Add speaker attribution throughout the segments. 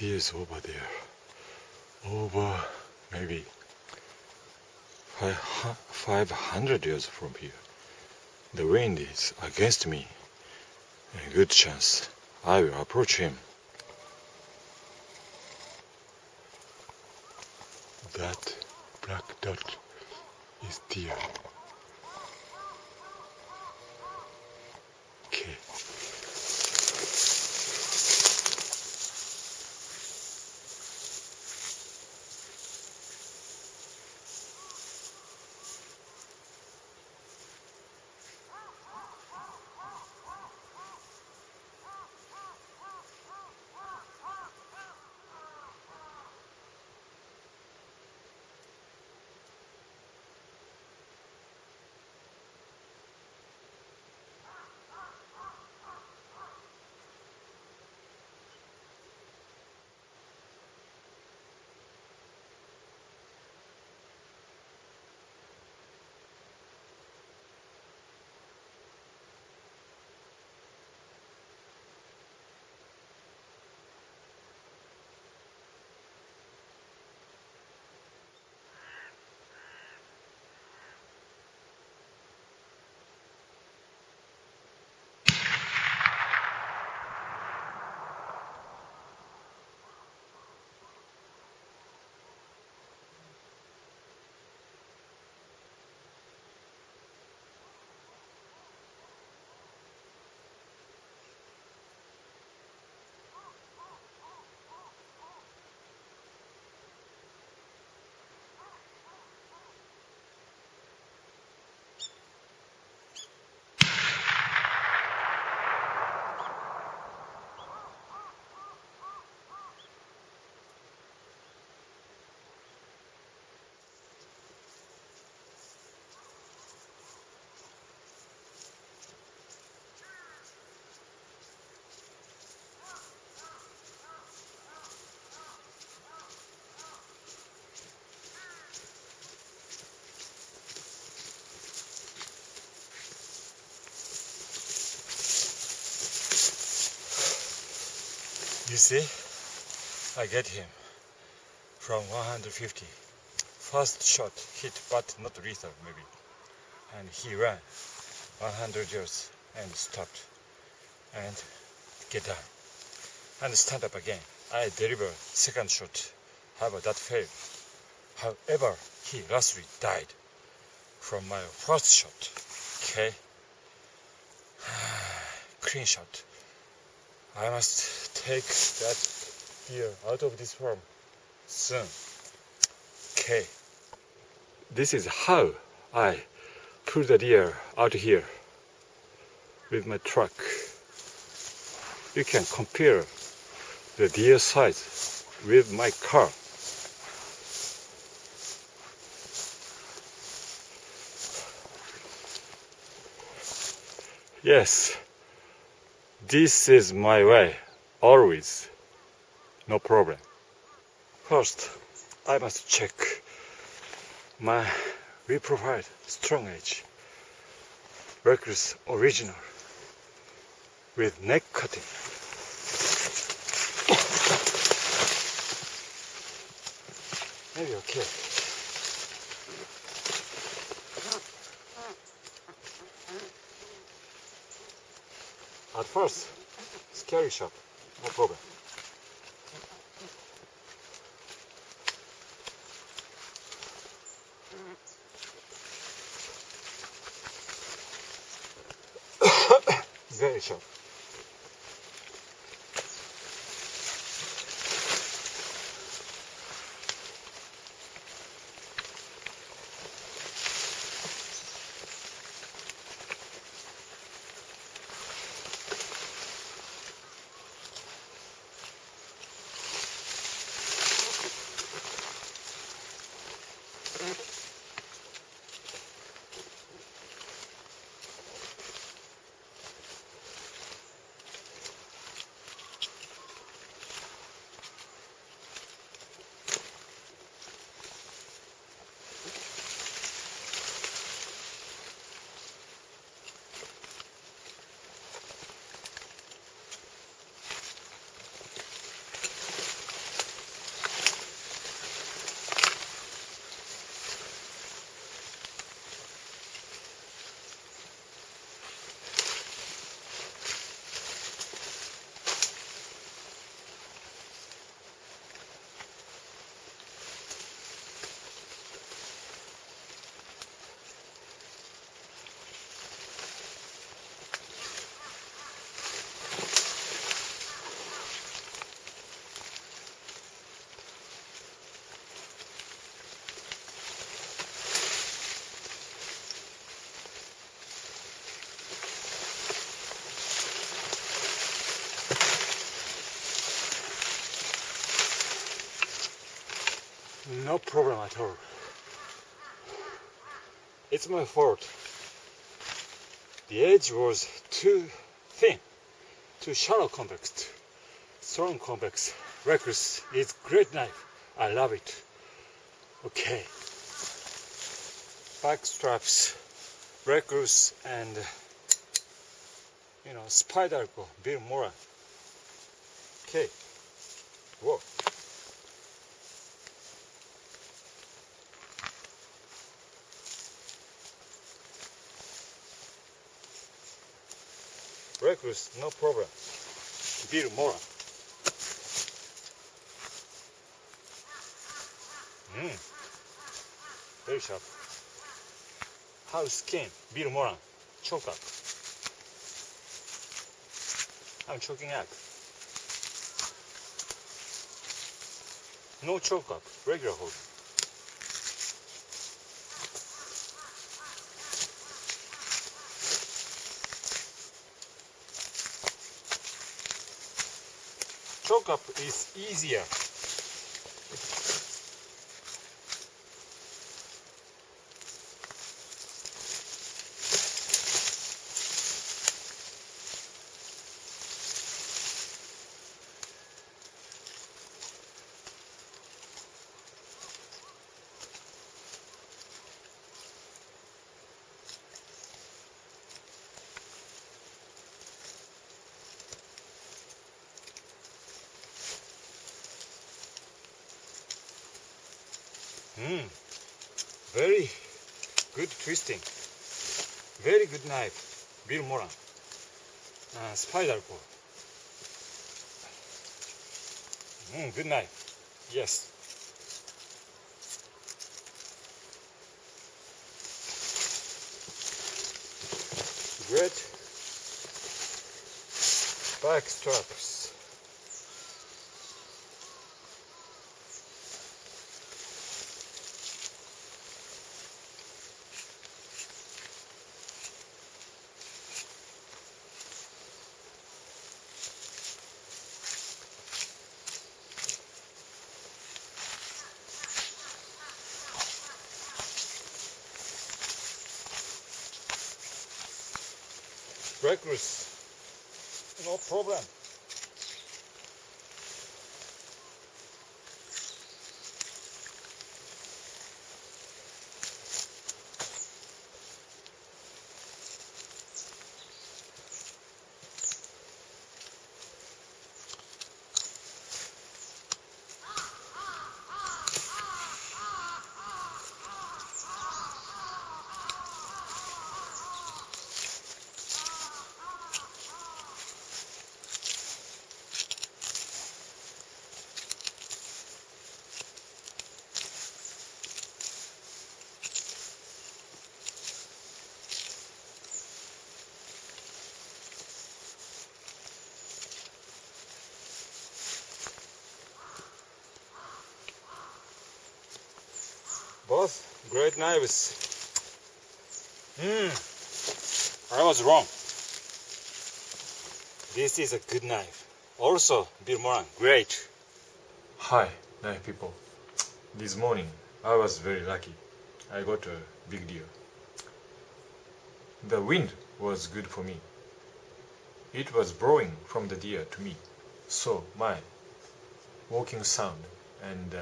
Speaker 1: deers over there. Over maybe 500 years from here. The wind is against me. A good chance I will approach him. That black dot is deer. Okay. You see, I get him from 150. First shot hit, but not lethal maybe. And he ran 100 yards and stopped and get down and stand up again. I deliver second shot. However, that failed. However, he lastly died from my first shot. Okay, clean shot. I must take that deer out of this farm soon. Okay. This is how I pull the deer out here with my truck. You can compare the deer size with my car. Yes. This is my way, always, no problem. First, I must check my reprofiled strong edge, Recluse original, with neck cutting. Maybe okay. At first, scary shot, no problem. Very sharp. No problem at all. It's my fault. The edge was too thin, too shallow convex, strong convex. Recluse is great knife. I love it. Okay. Back straps, Recluse, and Spyderco, Bill Moran. Okay. Whoa. Recluse, no problem. Bill Moran. Very sharp. House skin, Bill Moran. Choke up. I'm choking up. No choke up, regular hold. Choke up is easier. Very good twisting. Very good knife. Bill Moran. Spyderco. Good knife. Yes. Great back straps. Recluse, no problem. Both great knives. I was wrong. This is a good knife. Also, Bill Moran, great. Hi, knife people. This morning, I was very lucky. I got a big deal. The wind was good for me. It was blowing from the deer to me. So my walking sound and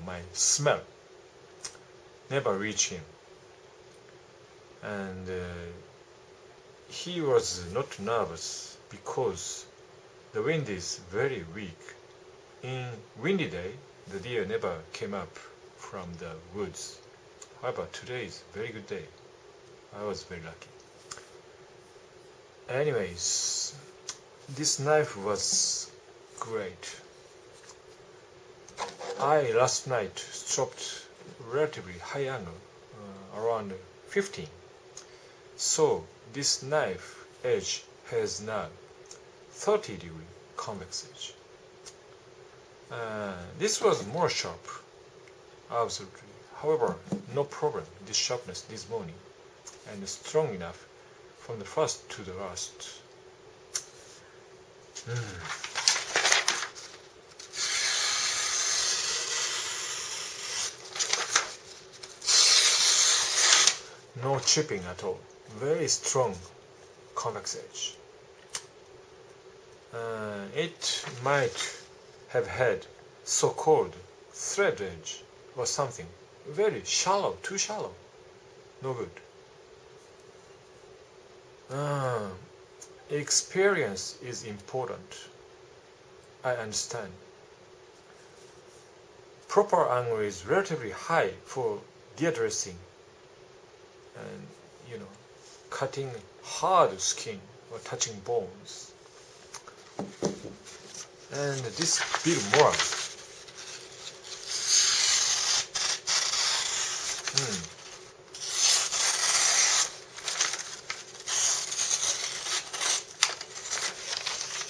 Speaker 1: my smell never reached him, and he was not nervous because the wind is very weak. In windy day, the deer never came up from the woods. However, today is a very good day. I was very lucky. Anyways, this knife was great. I last night stopped relatively high angle, around 15. So this knife edge has now 30-degree convex edge. This was more sharp, absolutely. However, no problem, this sharpness this morning, and strong enough from the first to the last. No chipping at all. Very strong convex edge. It might have had so-called thread edge or something. Very shallow, too shallow. No good. Experience is important. I understand. Proper angle is relatively high for de-addressing and, cutting hard skin or touching bones. And this bit more.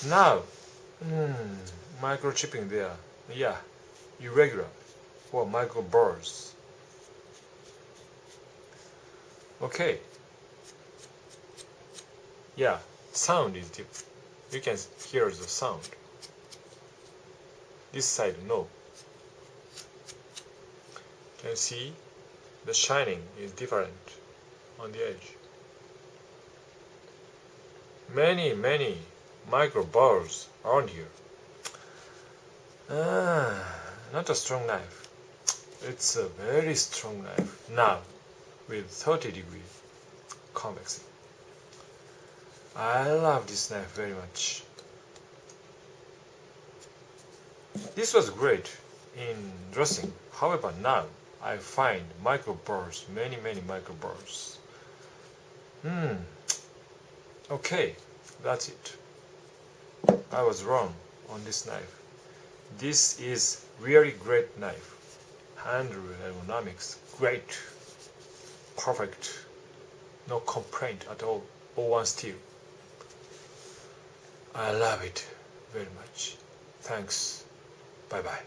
Speaker 1: Now, microchipping there. Yeah, irregular or micro burrs. Okay. Yeah, sound is different. You can hear the sound. This side, no. Can you see the shining is different on the edge. Many micro burrs around here. Not a strong knife. It's a very strong knife now with 30-degree convexity. I love this knife very much. This was great in dressing. However, now I find micro burrs, many micro burrs. Okay, that's it. I was wrong on this knife. This is really great knife. Handle ergonomics, great, perfect, no complaint at all. 01 steel. I love it very much. Thanks. Bye bye.